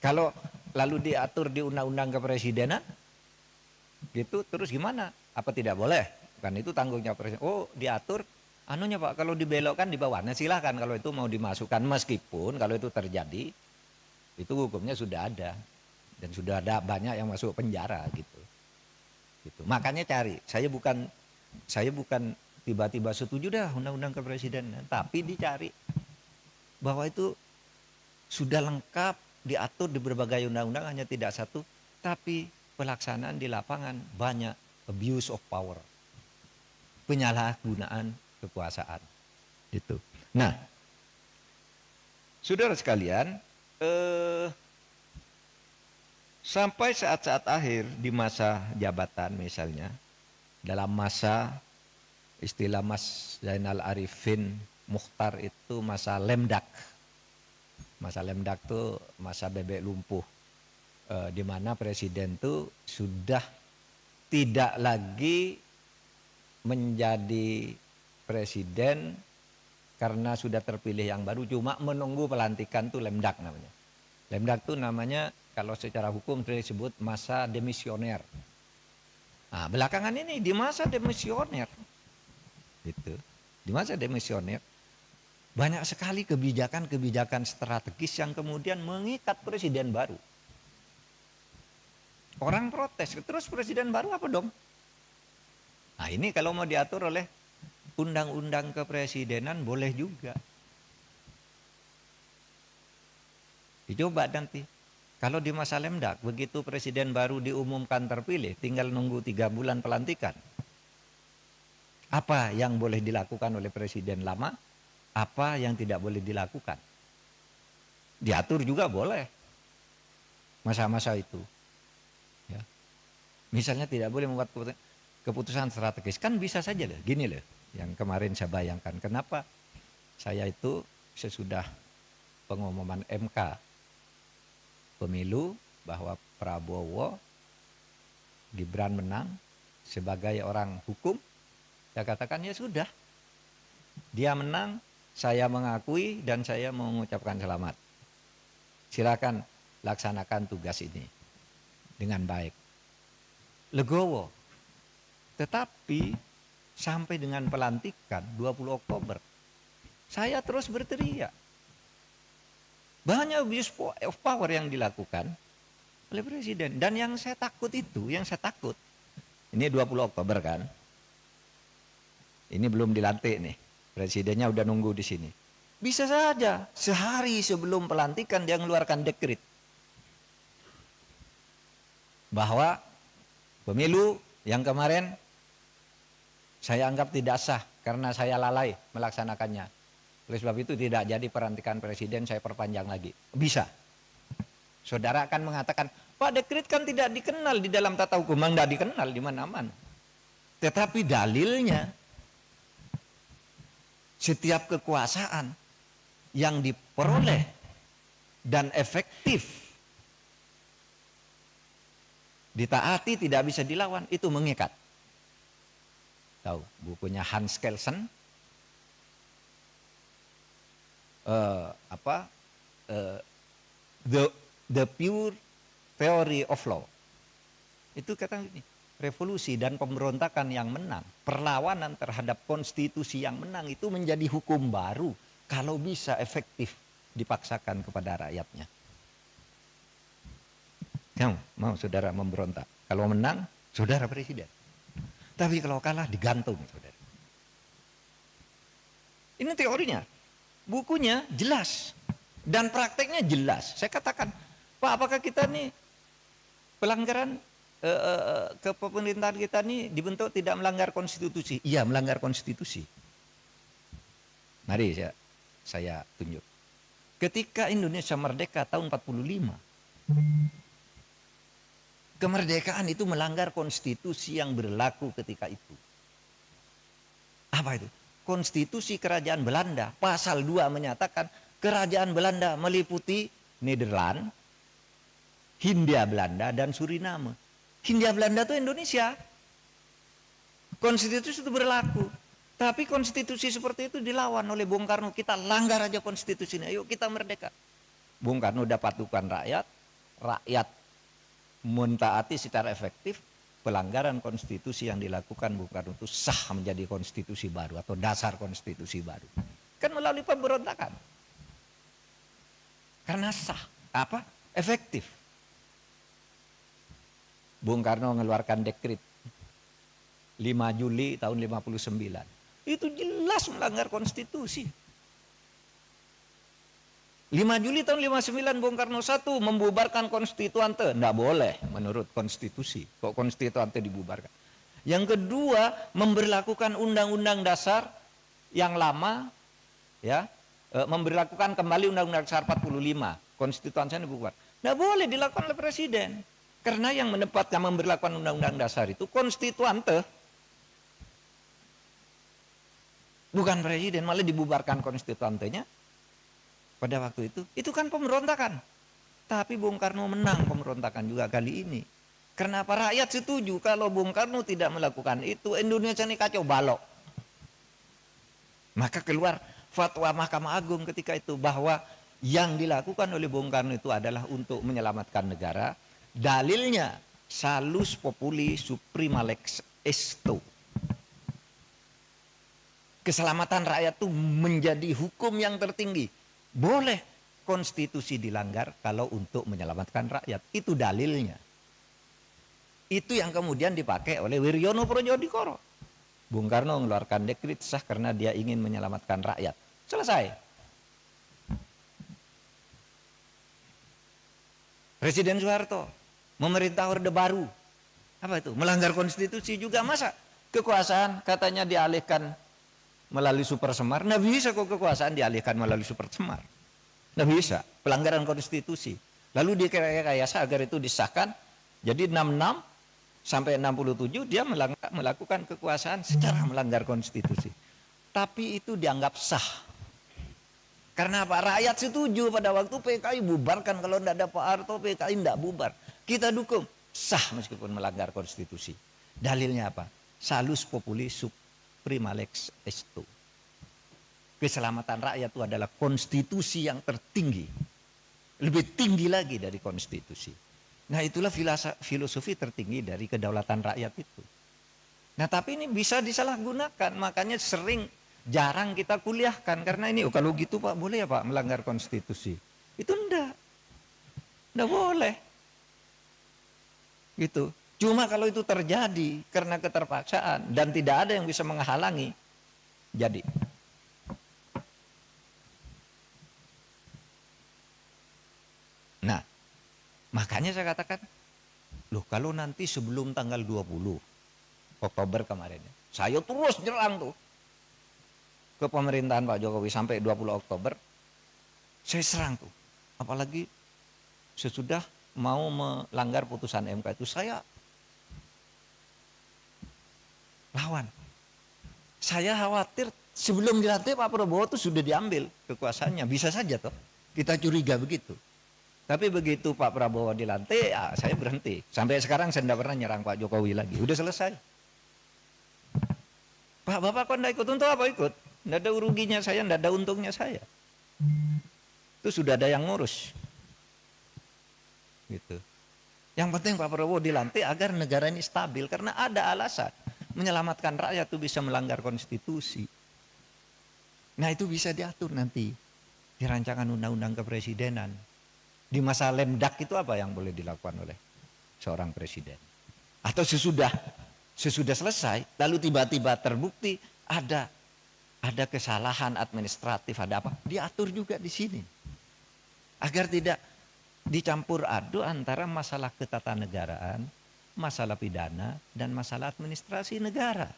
Kalau lalu diatur di undang-undang kepresidenan, gitu terus gimana? Apa tidak boleh? Kan itu tanggungnya presiden. Oh, diatur anunya Pak, kalau dibelokkan di bawah. Nah, silahkan kalau itu mau dimasukkan, meskipun kalau itu terjadi itu hukumnya sudah ada dan sudah ada banyak yang masuk penjara gitu. Gitu. Makanya cari. Saya bukan tiba-tiba setuju dah undang-undang kepresidenan, tapi dicari bahwa itu sudah lengkap diatur di berbagai undang-undang, hanya tidak satu, tapi pelaksanaan di lapangan banyak abuse of power, penyalahgunaan kekuasaan itu. Nah, saudara sekalian, sampai saat-saat akhir di masa jabatan misalnya, dalam masa istilah Mas Zainal Arifin Mukhtar itu masa lemdak. Masa lemdak itu masa bebek lumpuh, di mana presiden itu sudah tidak lagi menjadi presiden karena sudah terpilih yang baru, cuma menunggu pelantikan, tuh lemdak namanya. Lemdak itu namanya kalau secara hukum disebut masa demisioner. Nah, belakangan ini di masa demisioner, gitu. Di masa demisioner banyak sekali kebijakan-kebijakan strategis yang kemudian mengikat presiden baru. Orang protes, terus presiden baru apa dong? Nah, ini kalau mau diatur oleh undang-undang kepresidenan boleh juga. Dicoba nanti. Kalau di masa lemdak, begitu presiden baru diumumkan terpilih, tinggal nunggu 3 bulan pelantikan. Apa yang boleh dilakukan oleh presiden lama? Apa yang tidak boleh dilakukan? Diatur juga boleh. Masa-masa itu. Ya. Misalnya tidak boleh membuat keputusan strategis. Kan bisa saja loh. Gini loh, yang kemarin saya bayangkan. Kenapa saya itu sesudah pengumuman MK pemilu bahwa Prabowo Gibran menang sebagai orang hukum, saya katakan ya sudah, dia menang, saya mengakui dan saya mengucapkan selamat. Silakan laksanakan tugas ini dengan baik. Legowo. Tetapi sampai dengan pelantikan 20 Oktober, saya terus berteriak. Banyak abuse of power yang dilakukan oleh presiden. Dan yang saya takut itu, ini 20 Oktober kan, ini belum dilantik nih, presidennya udah nunggu di sini. Bisa saja sehari sebelum pelantikan dia mengeluarkan dekret bahwa pemilu yang kemarin saya anggap tidak sah karena saya lalai melaksanakannya. Oleh sebab itu tidak jadi pelantikan presiden, saya perpanjang lagi. Bisa. Saudara akan mengatakan, Pak, dekret kan tidak dikenal di dalam tata hukum. Memang tidak dikenal di mana-mana. Tetapi dalilnya, setiap kekuasaan yang diperoleh dan efektif ditaati, tidak bisa dilawan, itu mengikat. Tahu bukunya Hans Kelsen, the pure theory of law. Itu kata ini, revolusi dan pemberontakan yang menang, perlawanan terhadap konstitusi yang menang itu menjadi hukum baru kalau bisa efektif dipaksakan kepada rakyatnya. Yang mau saudara memberontak, kalau menang saudara presiden. Tapi kalau kalah digantung saudara. Ini teorinya. Bukunya jelas dan prakteknya jelas. Saya katakan, Pak, apakah kita nih pelanggaran kepemerintahan kita nih dibentuk tidak melanggar konstitusi? Iya, melanggar konstitusi. Mari saya tunjuk. Ketika Indonesia merdeka tahun 45, kemerdekaan itu melanggar konstitusi yang berlaku ketika itu. Apa itu? Konstitusi Kerajaan Belanda pasal 2 menyatakan Kerajaan Belanda meliputi Nederland, Hindia Belanda dan Suriname. Hindia Belanda itu Indonesia. Konstitusi itu berlaku. Tapi konstitusi seperti itu dilawan oleh Bung Karno. Kita langgar aja konstitusinya. Yuk kita merdeka. Bung Karno dapat dukungan rakyat. rakyat mentaati secara efektif, pelanggaran konstitusi yang dilakukan Bung Karno itu sah menjadi konstitusi baru atau dasar konstitusi baru. Kan melalui pemberontakan. Karena sah, efektif. Bung Karno mengeluarkan dekret 5 Juli tahun 59. Itu jelas melanggar konstitusi. 5 Juli tahun 59 Bung Karno 1 membubarkan konstituante. Tidak boleh menurut konstitusi. Kok konstituante dibubarkan? Yang kedua, memberlakukan undang-undang dasar yang lama, ya, memberlakukan kembali undang-undang dasar 45. Konstituante dibubar. Tidak boleh dilakukan oleh presiden. Karena yang menempatkan memberlakukan undang-undang dasar itu konstituante. Bukan presiden, malah dibubarkan konstituantenya. Pada waktu itu kan pemberontakan. Tapi Bung Karno menang pemberontakan juga kali ini. Kenapa rakyat setuju kalau Bung Karno tidak melakukan itu, Indonesia ini kacau balau. Maka keluar fatwa Mahkamah Agung ketika itu bahwa yang dilakukan oleh Bung Karno itu adalah untuk menyelamatkan negara. Dalilnya salus populi suprema lex esto. Keselamatan rakyat itu menjadi hukum yang tertinggi. Boleh konstitusi dilanggar kalau untuk menyelamatkan rakyat. Itu dalilnya. Itu yang kemudian dipakai oleh Wiryono Projodikoro. Bung Karno mengeluarkan dekret sah karena dia ingin menyelamatkan rakyat. Selesai. Presiden Soeharto memerintah Orde Baru. Apa itu? Melanggar konstitusi juga. Masa kekuasaan katanya dialihkan melalui Super Semar? Nggak bisa kok kekuasaan dialihkan melalui Super Semar. Nggak bisa. Pelanggaran konstitusi. Lalu direkayasa agar itu disahkan. Jadi 66 sampai 67 dia melakukan kekuasaan secara melanggar konstitusi. Tapi itu dianggap sah. Karena apa? Rakyat setuju pada waktu PKI bubarkan. Kalau tidak ada Pak Harto, PKI tidak bubar. Kita dukung. Sah meskipun melanggar konstitusi. Dalilnya apa? Salus populi suprema lex esto. Keselamatan rakyat itu adalah konstitusi yang tertinggi. Lebih tinggi lagi dari konstitusi. Nah itulah filosofi tertinggi dari kedaulatan rakyat itu. Nah tapi ini bisa disalahgunakan. Makanya jarang kita kuliahkan. Karena ini kalau gitu Pak boleh ya Pak melanggar konstitusi. Itu enggak boleh. Gitu. Cuma kalau itu terjadi karena keterpaksaan. Dan tidak ada yang bisa menghalangi. Jadi. Nah, makanya saya katakan, loh kalau nanti sebelum tanggal 20 Oktober kemarin, saya terus nyerang tuh ke pemerintahan Pak Jokowi sampai 20 Oktober, saya serang tuh. Apalagi sesudah mau melanggar putusan MK itu saya lawan. Saya khawatir sebelum dilantik Pak Prabowo itu sudah diambil kekuasaannya, bisa saja toh. Kita curiga begitu. Tapi begitu Pak Prabowo dilantik, ya saya berhenti. Sampai sekarang saya tidak pernah nyerang Pak Jokowi lagi. Udah selesai. Pak Bapak kok tidak ikut? Untuk apa ikut? Tidak ada ruginya saya, tidak ada untungnya saya. Itu sudah ada yang ngurus. Gitu. Yang penting Pak Prabowo dilantik agar negara ini stabil. Karena ada alasan. Menyelamatkan rakyat itu bisa melanggar konstitusi. Nah itu bisa diatur nanti. Di rancangan undang-undang kepresidenan. Di masa lemdak itu apa yang boleh dilakukan oleh seorang presiden? Atau sesudah selesai, lalu tiba-tiba terbukti ada kesalahan administratif, ada apa? Diatur juga di sini. Agar tidak dicampur aduk antara masalah ketatanegaraan, masalah pidana, dan masalah administrasi negara.